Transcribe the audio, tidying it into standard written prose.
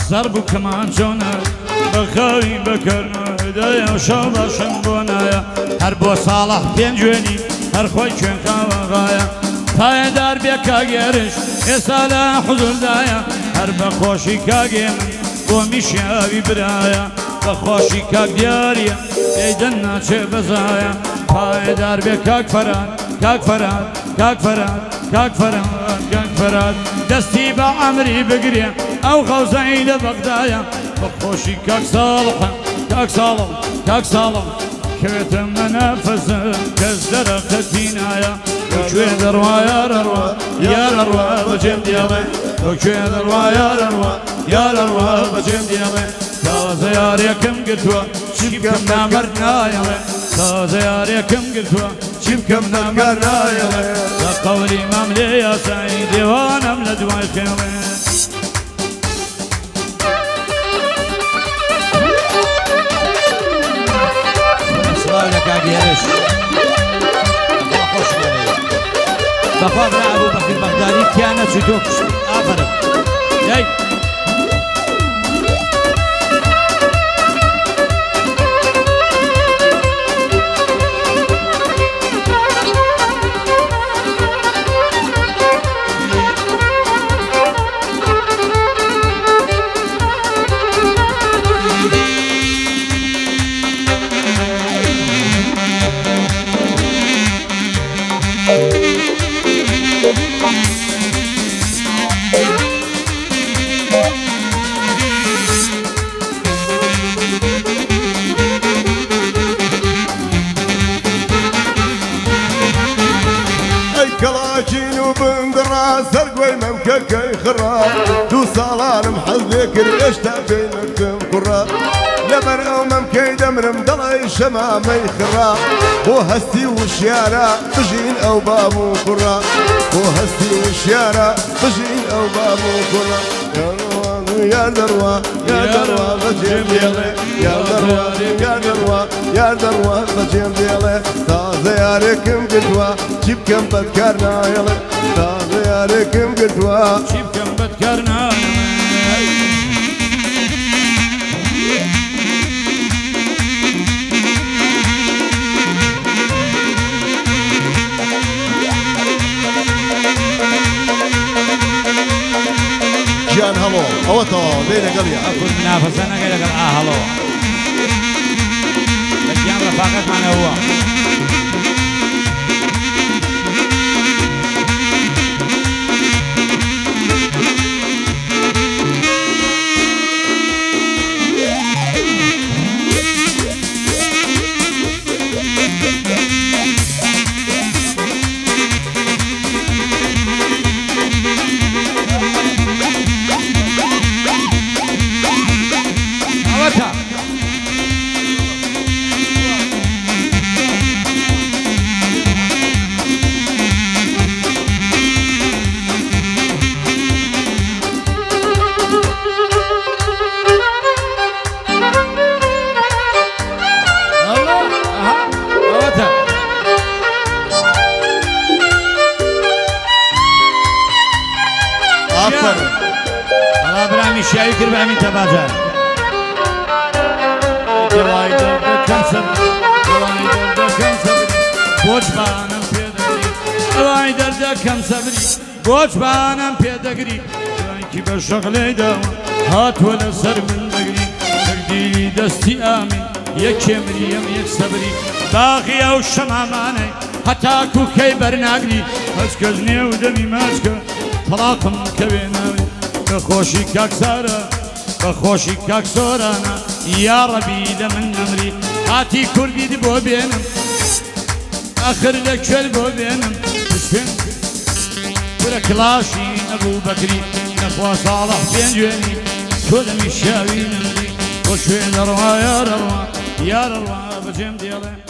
بەخسەر بوو کەمانچۆنە بەخاوی بەکەرنەدایە شەو بەشم بۆ نایە هەر بۆ ساڵح پێنجێنی هەر خۆی کوێن کاوەغایە پایەدار بێ کاگێرش ئێستا لە حوزوردایە هەر بەخۆشی کاگێ من بۆ میشیاوی برایە بەخۆشی کاک دیارە دەیدەن ناچێ بەزایە پایەدار بێ کاک فەرات کاک فەرات کاک فەرات کاک فەرات کاک فەرات دەستی بە عەمری بگرێ ئەو غەوزەی لە بەغدایە بەخۆشی کاک ساڵحە کاک ساڵم کاک ساڵم کەوێتە مەنەفەسە کەس دەرەخەتی نایە وەکوێ دەڕوا یارەڕوا یارەڕوا بەجێم دێڵێ وەکوێ دەڕوا یارەڕوا یارەڕوا بەجێم دێڵێ تازە یارێکم گرتووە چی بکەم نامەرد نایەڵێ تازە یارێکم گرتووە چی بکەم نامەرد نایەڵێ لە قەولی مام لێ یاسایی دێوانم لە دوای خێڵێ لە کاگێرش خۆش بەخوا برا ئەبوو بەکر بەغدادی تیانە چی تۆ کشت ئافرم دەی كلاجين وبندرا سرقوي ممككي خراب دو صالانم حذكر اشتا بينكم قراب لبر او ممكي دمرم ضلي شمامي خراب بو هستي وشيارة بجين او بابو قراب بو هستي وشيارة بجين او بابو قراب يا دروا يا دروا بجيم ديالي يا دروا يا دروا يا دروا بجيم ديالي تازه ياركم قدوا جيبكم بذكرنا يلي تازه ياركم قدوا جيبكم بذكرنا جان هلو اوتو بين قليا اكل منافسه انا قاعد اقول هلو الجام رفاقات معنا هو الله برامي شاي كربع من تباجا جواي درد كنسب جواي درد كنسب بوش بانم بيدقري جواي درد كنسبري بوش بانم بيدقري جواي كي بشغلي داوم هات ولا سر من دقري تقديري دستي آمين يك مريم يك صبري باغي او شماماني حتى كوكي برناقري هسكزني ودمي ماسكه طلاقم كبيناوي بخوشي كاك سارة بخوشي كاك سورانا يا ربي لمن نمري هاتي كردي دي بو بينم اخر لك شل بو بينم بسفن بركلاشي ابو بكري نخوا صالح بين جويني كل مشاوي نمري وشوين روا يا روا يا روا بجم ديالي